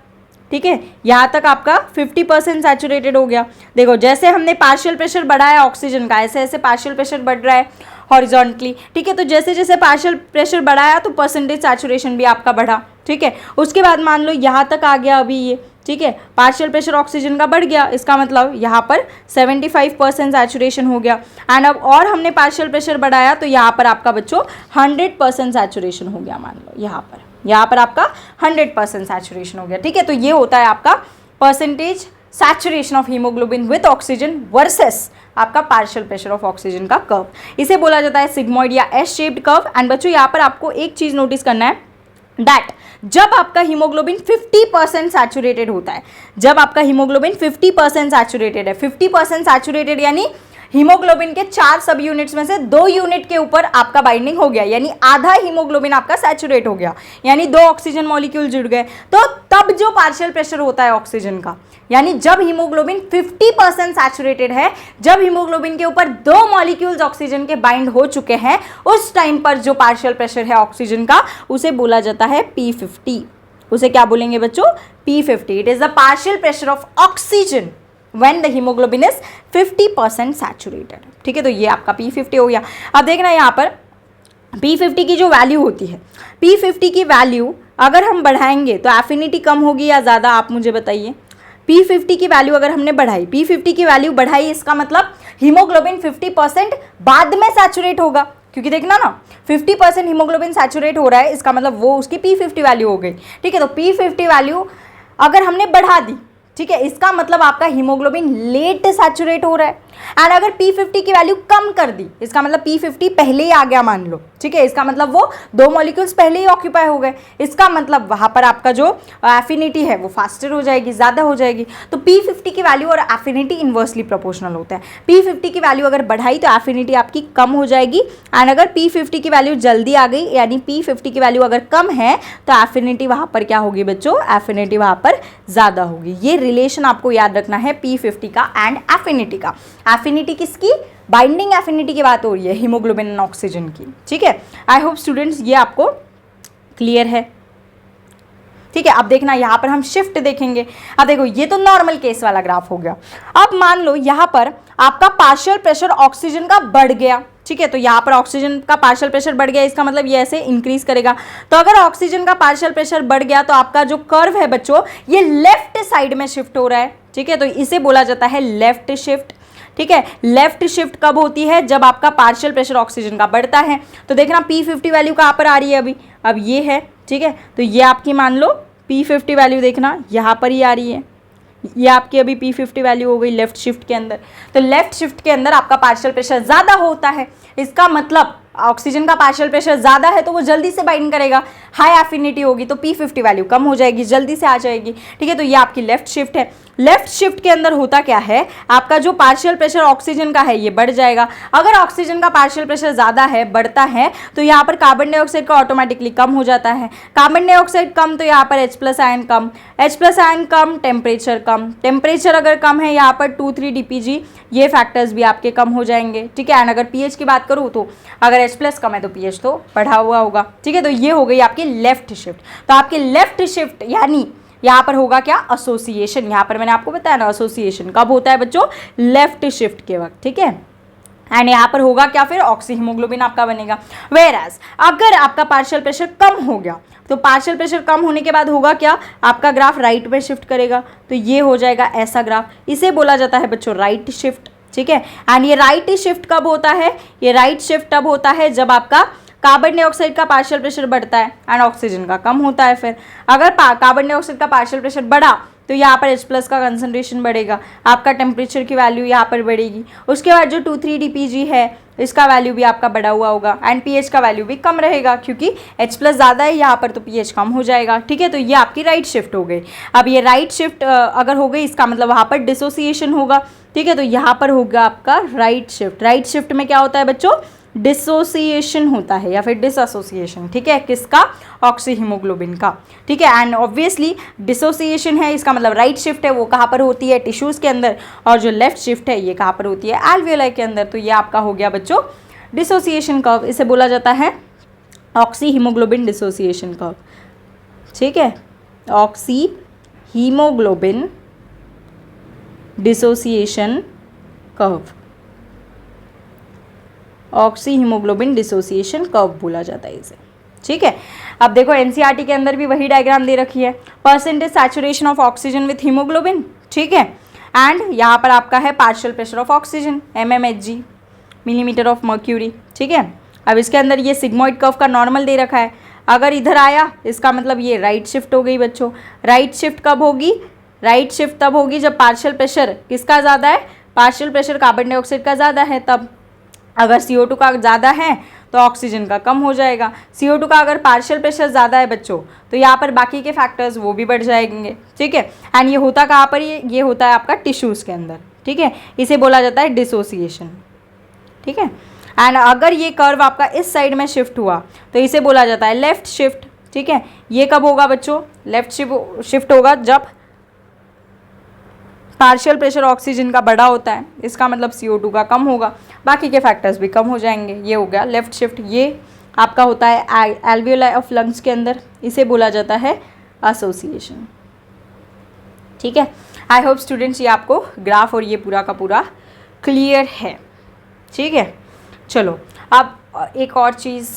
ठीक है, यहाँ तक आपका 50% सैचुरेटेड हो गया। देखो जैसे हमने पार्शियल प्रेशर बढ़ाया ऑक्सीजन का, ऐसे ऐसे पार्शियल प्रेशर बढ़ रहा है हॉरिजॉन्टली, ठीक है। तो जैसे जैसे पार्शियल प्रेशर बढ़ाया तो परसेंटेज सैचुरेशन भी आपका बढ़ा, ठीक है। उसके बाद मान लो यहाँ तक आ गया अभी ये, ठीक है, पार्शियल प्रेशर ऑक्सीजन का बढ़ गया, इसका मतलब यहाँ पर 75% सैचुरेशन हो गया। एंड अब और हमने पार्शियल प्रेशर बढ़ाया तो यहाँ पर आपका बच्चों 100% सैचुरेशन हो गया, मान लो यहाँ पर आपका 100% सैचुरेशन हो गया, ठीक है। तो ये होता है आपका percentage saturation of haemoglobin with oxygen versus आपका पार्शियल प्रेशर ऑफ ऑक्सीजन का कर्व। इसे बोला जाता है सिग्मॉइड या एस शेप्ड कर्व। एंड बच्चों यहाँ पर आपको एक चीज नोटिस करना है दैट जब आपका हीमोग्लोबिन 50% सैचुरेटेड होता है, जब आपका हीमोग्लोबिन 50% सैचुरेटेड है, 50% सैचुरेटेड यानी हीमोग्लोबिन के 4 सब यूनिट्स में से 2 यूनिट के ऊपर आपका बाइंडिंग हो गया, यानी आधा हीमोग्लोबिन आपका सैचुरेट हो गया, यानी 2 ऑक्सीजन मॉलिक्यूल जुड़ गए, तो तब जो पार्शियल प्रेशर होता है ऑक्सीजन का, यानी जब हीमोग्लोबिन 50% सैचुरेटेड है, जब हीमोग्लोबिन के ऊपर 2 मॉलिक्यूल्स ऑक्सीजन के बाइंड हो चुके हैं, उस टाइम पर जो पार्शियल प्रेशर है ऑक्सीजन का उसे बोला जाता है P50। उसे क्या बोलेंगे बच्चों, P50। It is the partial pressure of oxygen when the hemoglobin is 50% saturated, ठीक है। तो ये आपका P50 हो गया। अब देखना यहाँ पर P50 की जो वैल्यू होती है, P50 की वैल्यू अगर हम बढ़ाएंगे तो एफिनिटी कम होगी या ज़्यादा, आप मुझे बताइए। P50 की वैल्यू अगर हमने बढ़ाई, P50 की वैल्यू बढ़ाई, इसका मतलब हीमोग्लोबिन 50% बाद में सैचुरेट होगा, क्योंकि देखना ना 50% हीमोग्लोबिन सैचुरेट हो रहा है, इसका मतलब वो उसकी P50 वैल्यू हो गई, ठीक है। तो P50 वैल्यू अगर हमने बढ़ा दी, ठीक है, इसका मतलब आपका हीमोग्लोबिन लेट सैचुरेट हो रहा है। एंड अगर P50 की वैल्यू कम कर दी, इसका मतलब P50 पहले ही आ गया मान लो, ठीक है, इसका मतलब वो 2 मॉलिक्यूल्स पहले ही ऑक्यूपाई हो गए, इसका मतलब वहां पर आपका जो एफिनिटी है वो फास्टर हो जाएगी, ज़्यादा हो जाएगी। तो P50 की वैल्यू और एफिनिटी इन्वर्सली प्रोपोर्शनल होता है। P50 की वैल्यू अगर बढ़ाई तो एफिनिटी आपकी कम हो जाएगी, एंड अगर P50 की वैल्यू जल्दी आ गई, यानी P50 की वैल्यू अगर कम है तो एफिनिटी वहाँ पर क्या होगी बच्चों, एफिनिटी वहाँ पर ज़्यादा होगी। ये रिलेशन आपको याद रखना है P50 का एंड एफिनिटी का। एफिनिटी किसकी, बाइंडिंग एफिनिटी की बात हो रही है हीमोग्लोबिन एंड ऑक्सीजन की, ठीक है। आई होप स्टूडेंट्स ये आपको क्लियर है। ठीक है। अब देखना यहाँ पर हम शिफ्ट देखेंगे। अब देखो ये तो नॉर्मल केस वाला ग्राफ हो गया। अब मान लो यहाँ पर आपका पार्शियल प्रेशर ऑक्सीजन का बढ़ गया, ठीक है। तो यहाँ पर ऑक्सीजन का पार्शियल प्रेशर बढ़ गया, इसका मतलब ये ऐसे इंक्रीज करेगा। तो अगर ऑक्सीजन का पार्शियल प्रेशर बढ़ गया तो आपका जो कर्व है बच्चों ये लेफ्ट साइड में शिफ्ट हो रहा है, ठीक है। तो इसे बोला जाता है लेफ्ट शिफ्ट, ठीक है। लेफ्ट शिफ्ट कब होती है? जब आपका पार्शियल प्रेशर ऑक्सीजन का बढ़ता है। तो देखना P50 वैल्यू कहाँ पर आ रही है अभी, अब ये है, ठीक है। तो ये आपकी मान लो P50 वैल्यू देखना यहाँ पर ही आ रही है, ये आपकी अभी P50 वैल्यू हो गई लेफ्ट शिफ्ट के अंदर। तो लेफ्ट शिफ्ट के अंदर आपका पार्शियल प्रेशर ज़्यादा होता है, इसका मतलब ऑक्सीजन का पार्शियल प्रेशर ज़्यादा है तो वो जल्दी से बाइंड करेगा, हाई एफिनिटी होगी तो P50 वैल्यू कम हो जाएगी, जल्दी से आ जाएगी, ठीक है। तो ये आपकी लेफ्ट शिफ्ट है। लेफ्ट शिफ्ट के अंदर होता क्या है, आपका जो पार्शियल प्रेशर ऑक्सीजन का है ये बढ़ जाएगा। अगर ऑक्सीजन का पार्शियल प्रेशर ज़्यादा है, बढ़ता है, तो यहाँ पर कार्बन डाइऑक्साइड का ऑटोमेटिकली कम हो जाता है। कार्बन डाइऑक्साइड कम तो यहाँ पर H+ आयन कम, H+ आयन कम, टेम्परेचर कम, टेम्परेचर अगर कम है यहाँ पर 2-3 DPG, ये फैक्टर्स भी आपके कम हो जाएंगे, ठीक है। एंड अगर pH की बात करूँ तो अगर H+ कम है तो pH तो बढ़ा हुआ होगा, ठीक है। तो ये हो गई आपकी लेफ्ट शिफ्ट। तो आपकी लेफ्ट शिफ्ट यानी यहाँ पर होगा क्या, एसोसिएशन। यहाँ पर मैंने आपको बताया ना एसोसिएशन कब होता है बच्चों, लेफ्ट शिफ्ट के वक्त, ठीक है। एंड यहाँ पर होगा क्या, फिर ऑक्सी हीमोग्लोबिन आपका बनेगा। वेयरएज अगर आपका पार्शियल प्रेशर कम हो गया तो पार्शियल प्रेशर कम होने के बाद होगा क्या, आपका ग्राफ राइट में शिफ्ट करेगा, तो ये हो जाएगा ऐसा ग्राफ, इसे बोला जाता है बच्चों राइट शिफ्ट, ठीक है। एंड ये राइट शिफ्ट कब होता है, ये राइट शिफ्ट तब होता है जब आपका कार्बन डाइऑक्साइड का पार्शियल प्रेशर बढ़ता है एंड ऑक्सीजन का कम होता है। फिर अगर कार्बन डाइऑक्साइड का पार्शियल प्रेशर बढ़ा तो यहाँ पर H+ का कंसंट्रेशन बढ़ेगा, आपका टेम्परेचर की वैल्यू यहाँ पर बढ़ेगी। उसके बाद जो 2-3 DPG है इसका वैल्यू भी आपका बढ़ा हुआ होगा एंड pH का वैल्यू भी कम रहेगा क्योंकि H+ ज़्यादा है यहाँ पर तो pH कम हो जाएगा, ठीक है। तो ये आपकी राइट शिफ्ट हो गई। अब ये राइट शिफ्ट अगर हो गई इसका मतलब वहाँ पर डिसोसिएशन होगा, ठीक है। तो यहाँ पर होगा आपका राइट शिफ्ट। राइट शिफ्ट में क्या होता है बच्चों, डिसोसिएशन होता है या फिर डिसएसोसिएशन, ठीक है, किसका, ऑक्सी हीमोग्लोबिन का, ठीक है। एंड ऑब्वियसली डिसोसिएशन है, इसका मतलब राइट शिफ्ट है वो कहाँ पर होती है, टिश्यूज़ के अंदर, और जो लेफ्ट शिफ्ट है ये कहाँ पर होती है, एल्वियोलाई के अंदर। तो ये आपका हो गया बच्चों डिसोसिएशन कर्व, इसे बोला जाता है ऑक्सी हीमोग्लोबिन डिसोसिएशन कर्व, ठीक है। Oxy haemoglobin dissociation curve, oxy haemoglobin dissociation curve बोला जाता है इसे, ठीक है। अब देखो एनसीईआरटी के अंदर भी वही डायग्राम दे रखी है, percentage saturation of oxygen with haemoglobin, ठीक है। एंड यहाँ पर आपका है partial pressure of oxygen mmHg, millimetre of mercury, ठीक है। अब इसके अंदर ये सिग्मोइड कर्व का नॉर्मल दे रखा है, अगर इधर आया इसका मतलब ये राइट शिफ्ट हो गई बच्चों। राइट शिफ्ट कब होगी, राइट शिफ्ट तब होगी जब पार्शियल प्रेशर किसका ज़्यादा है, पार्शियल प्रेशर कार्बन डाइऑक्साइड का ज़्यादा है तब। अगर CO2 का ज़्यादा है तो ऑक्सीजन का कम हो जाएगा। CO2 का अगर पार्शियल प्रेशर ज़्यादा है बच्चों तो यहाँ पर बाकी के फैक्टर्स वो भी बढ़ जाएंगे, ठीक है। एंड ये होता कहाँ पर, ये होता है आपका टिश्यूज़ के अंदर, ठीक है। इसे बोला जाता है डिसोसिएशन, ठीक है। एंड अगर ये कर्व आपका इस साइड में शिफ्ट हुआ तो इसे बोला जाता है लेफ्ट शिफ्ट, ठीक है। ये कब होगा बच्चों, लेफ्ट शिफ्ट होगा जब पार्शियल प्रेशर ऑक्सीजन का बड़ा होता है, इसका मतलब CO2 का कम होगा, बाकी के फैक्टर्स भी कम हो जाएंगे। ये हो गया लेफ्ट शिफ्ट। ये आपका होता है एल्वियोलाई ऑफ लंग्स के अंदर, इसे बोला जाता है एसोसिएशन, ठीक है। आई होप स्टूडेंट्स ये आपको ग्राफ और ये पूरा का पूरा क्लियर है, ठीक है। चलो अब एक और चीज़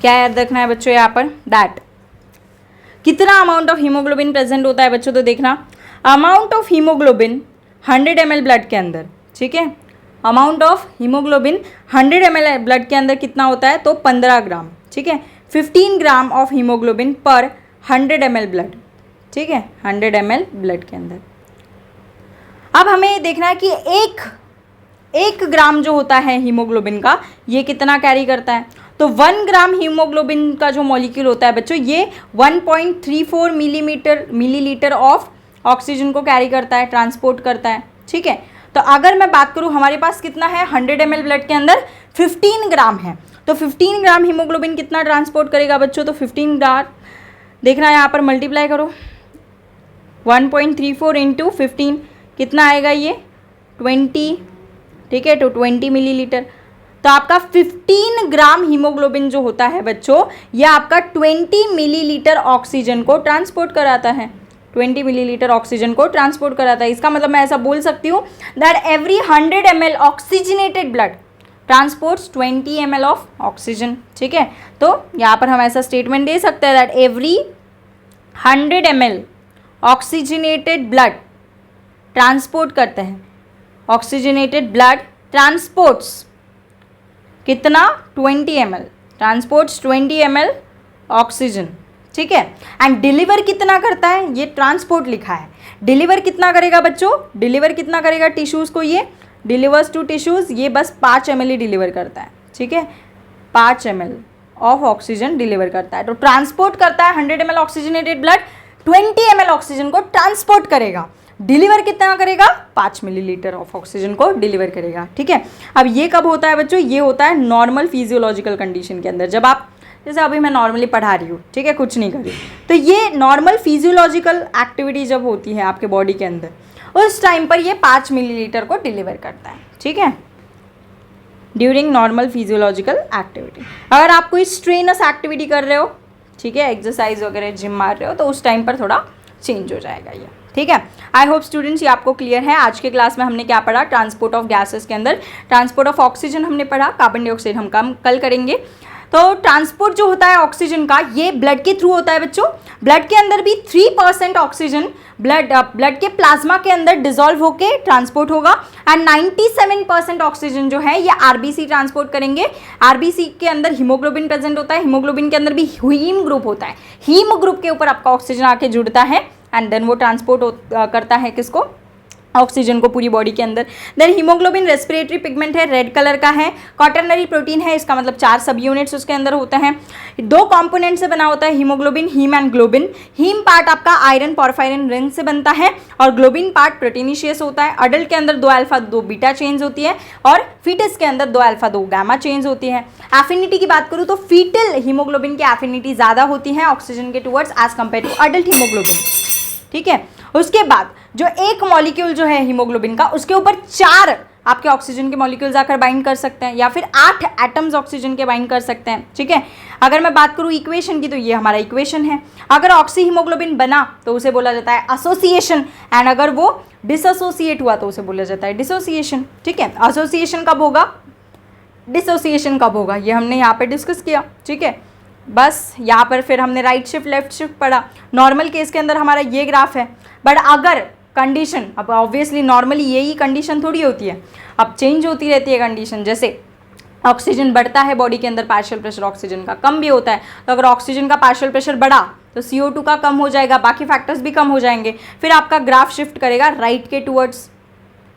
क्या याद रखना है बच्चों, यहाँ पर दैट कितना अमाउंट ऑफ हीमोग्लोबिन प्रेजेंट होता है बच्चों। तो देखना amount of haemoglobin 100 ml blood के अंदर, ठीक है। Amount of haemoglobin 100 ml blood के अंदर कितना होता है, तो 15 ग्राम, ठीक है। 15 ग्राम ऑफ हीमोग्लोबिन पर 100 ml ब्लड, ठीक है, 100 ml ब्लड के अंदर। अब हमें देखना है कि एक ग्राम जो होता है हीमोग्लोबिन का ये कितना कैरी करता है। तो 1 ग्राम हीमोग्लोबिन का जो मॉलिक्यूल होता है बच्चों ये 1.34 मिलीलीटर ऑफ ऑक्सीजन को कैरी करता है, ट्रांसपोर्ट करता है, ठीक है। तो अगर मैं बात करूं हमारे पास कितना है 100 ml ब्लड के अंदर 15 ग्राम है, तो 15 ग्राम हीमोग्लोबिन कितना ट्रांसपोर्ट करेगा बच्चों, तो 15 ग्राम देखना यहाँ पर मल्टीप्लाई करो 1.34 इंटू 15 कितना आएगा ये 20, ठीक है। तो 20 मिलीलीटर। तो आपका 15 ग्राम हीमोग्लोबिन जो होता है बच्चों, ये आपका 20 मिलीलीटर ऑक्सीजन को ट्रांसपोर्ट कराता है, 20 मिलीलीटर ऑक्सीजन को ट्रांसपोर्ट कराता है। इसका मतलब मैं ऐसा बोल सकती हूँ that every 100 ml oxygenated blood transports 20 ml of oxygen. ठीक है, तो यहाँ पर हम ऐसा स्टेटमेंट दे सकते हैं that every 100 ml oxygenated blood transport करते हैं, ऑक्सीजनेटेड ब्लड ट्रांसपोर्ट्स कितना 20 ml, ट्रांसपोर्ट्स 20 ml ऑक्सीजन। ठीक है, एंड डिलीवर कितना करता है, ये ट्रांसपोर्ट लिखा है, डिलीवर कितना करेगा बच्चों, डिलीवर कितना करेगा टिश्यूज़ को, ये डिलीवर्स टू टिश्यूज़, ये बस 5 ml ही डिलीवर करता है। ठीक है, 5 ml ऑफ ऑक्सीजन डिलीवर करता है। तो ट्रांसपोर्ट करता है 100 ml oxygenated blood, 20 ml oxygen को ट्रांसपोर्ट करेगा, डिलीवर कितना करेगा, 5 मिलीलीटर ऑफ ऑक्सीजन को डिलीवर करेगा। ठीक है, अब ये कब होता है बच्चों, ये होता है नॉर्मल फिजियोलॉजिकल कंडीशन के अंदर, जब आप जैसे अभी मैं नॉर्मली पढ़ा रही हूँ, ठीक है, कुछ नहीं कर रही, तो ये नॉर्मल फिजियोलॉजिकल एक्टिविटी जब होती है आपके बॉडी के अंदर, उस टाइम पर ये 5 मिलीलीटर को डिलीवर करता है। ठीक है, ड्यूरिंग नॉर्मल फिजियोलॉजिकल एक्टिविटी। अगर आप कोई स्ट्रेनस एक्टिविटी कर रहे हो, ठीक है, एक्सरसाइज वगैरह जिम मार रहे हो, तो उस टाइम पर थोड़ा चेंज हो जाएगा ये। ठीक है, आई होप स्टूडेंट्स ये आपको क्लियर है। आज के क्लास में हमने क्या पढ़ा, ट्रांसपोर्ट ऑफ गैसेस के अंदर ट्रांसपोर्ट ऑफ ऑक्सीजन हमने पढ़ा, कार्बन डाइऑक्साइड हम कल करेंगे। तो ट्रांसपोर्ट जो होता है ऑक्सीजन का, ये ब्लड के थ्रू होता है बच्चों। ब्लड के अंदर भी 3% ऑक्सीजन ब्लड के प्लाज्मा के अंदर डिसॉल्व होके ट्रांसपोर्ट होगा, एंड 97% ऑक्सीजन जो है ये आरबीसी ट्रांसपोर्ट करेंगे। आरबीसी के अंदर हीमोग्लोबिन प्रेजेंट होता है, हीमोग्लोबिन के अंदर भी हीम ग्रुप होता है, हीम ग्रुप के ऊपर आपका ऑक्सीजन आके जुड़ता है, एंड देन वो ट्रांसपोर्ट करता है किसको, ऑक्सीजन को पूरी बॉडी के अंदर। देन हीमोग्लोबिन रेस्पिरेटरी पिगमेंट है, रेड कलर का है, क्वाटरनरी प्रोटीन है, इसका मतलब 4 सब यूनिट्स उसके अंदर होते हैं। 2 कंपोनेंट से बना होता है haemoglobin, haem and globin. Haem part आपका आयरन पोरफायरिन रिंग से बनता है, और ग्लोबिन पार्ट प्रोटीनिशियस होता है। अडल्ट के अंदर 2 अल्फा 2 बीटा चेन्स होती है, और फीटस के अंदर 2 अल्फा 2 गामा चेन्स होती है। एफिनिटी की बात करूँ तो फीटल हीमोग्लोबिन की एफिनिटी ज़्यादा होती है ऑक्सीजन के towards as compare to adult haemoglobin. ठीक है, उसके बाद जो एक मॉलिक्यूल जो है हीमोग्लोबिन का, उसके ऊपर 4 आपके ऑक्सीजन के मॉलिक्यूल्स आकर बाइंड कर सकते हैं, या फिर 8 एटम्स ऑक्सीजन के बाइंड कर सकते हैं। ठीक है, अगर मैं बात करूँ इक्वेशन की, तो ये हमारा इक्वेशन है। अगर ऑक्सी हीमोग्लोबिन बना तो उसे बोला जाता है एसोसिएशन, एंड अगर वो डिसोसिएट हुआ तो उसे बोला जाता है डिसोसिएशन। ठीक है, एसोसिएशन कब होगा, डिसोसिएशन कब होगा, ये हमने यहाँ पे डिस्कस किया। ठीक है, बस यहाँ पर फिर हमने राइट शिफ्ट लेफ्ट शिफ्ट पढ़ा। नॉर्मल केस के अंदर हमारा ये ग्राफ है, बट अगर कंडीशन, अब ऑब्वियसली नॉर्मली यही कंडीशन थोड़ी होती है, अब चेंज होती रहती है कंडीशन। जैसे ऑक्सीजन बढ़ता है बॉडी के अंदर, पार्शियल प्रेशर ऑक्सीजन का कम भी होता है, तो अगर ऑक्सीजन का पार्शियल प्रेशर बढ़ा तो CO2 का कम हो जाएगा, बाकी फैक्टर्स भी कम हो जाएंगे। फिर आपका ग्राफ शिफ्ट करेगा राइट के टूवर्ड्स,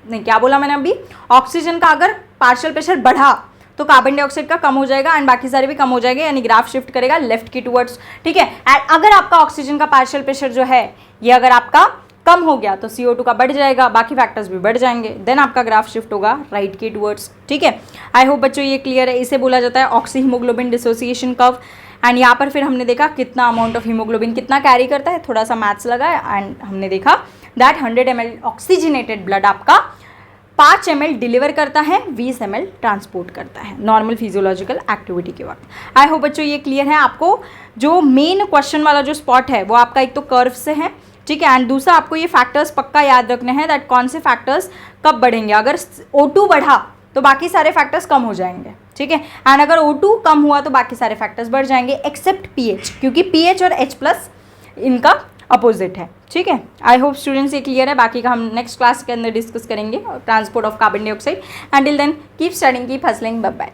नहीं क्या बोला मैंने अभी, ऑक्सीजन का अगर पार्शियल प्रेशर बढ़ा तो कार्बन डाइऑक्साइड का कम हो जाएगा, एंड बाकी सारे भी कम हो जाएंगे, यानी ग्राफ शिफ्ट करेगा लेफ्ट की टूवर्ड्स। ठीक है, एंड अगर आपका ऑक्सीजन का पार्शियल प्रेशर जो है ये अगर आपका कम हो गया तो CO2 का बढ़ जाएगा, बाकी फैक्टर्स भी बढ़ जाएंगे, देन आपका ग्राफ शिफ्ट होगा राइट के टूवर्ड्स। ठीक है, आई होप बच्चों ये क्लियर है। इसे बोला जाता है oxy haemoglobin dissociation curve. And यहाँ पर फिर हमने देखा कितना अमाउंट ऑफ हीमोग्लोबिन कितना कैरी करता है, थोड़ा सा मैथ्स लगा, एंड हमने देखा दैट 100 ml ऑक्सीजनेटेड ब्लड आपका 5 ml डिलीवर करता है, 20 ml ट्रांसपोर्ट करता है नॉर्मल फिजियोलॉजिकल एक्टिविटी के वक्त। आई होप बच्चों ये क्लियर है। आपको जो मेन क्वेश्चन वाला जो स्पॉट है वो आपका एक तो कर्व से है, ठीक है, एंड दूसरा आपको ये फैक्टर्स पक्का याद रखने हैं दैट कौन से फैक्टर्स कब बढ़ेंगे। अगर O2 बढ़ा तो बाकी सारे फैक्टर्स कम हो जाएंगे, ठीक है, एंड अगर O2 कम हुआ तो बाकी सारे फैक्टर्स बढ़ जाएंगे एक्सेप्ट pH, क्योंकि pH और H+ इनका अपोजिट है। ठीक है, आई होप स्टूडेंट्स ये क्लियर है। बाकी का हम नेक्स्ट क्लास के अंदर डिस्कस करेंगे transport of carbon dioxide. Until then keep studying, keep hustling, bye bye.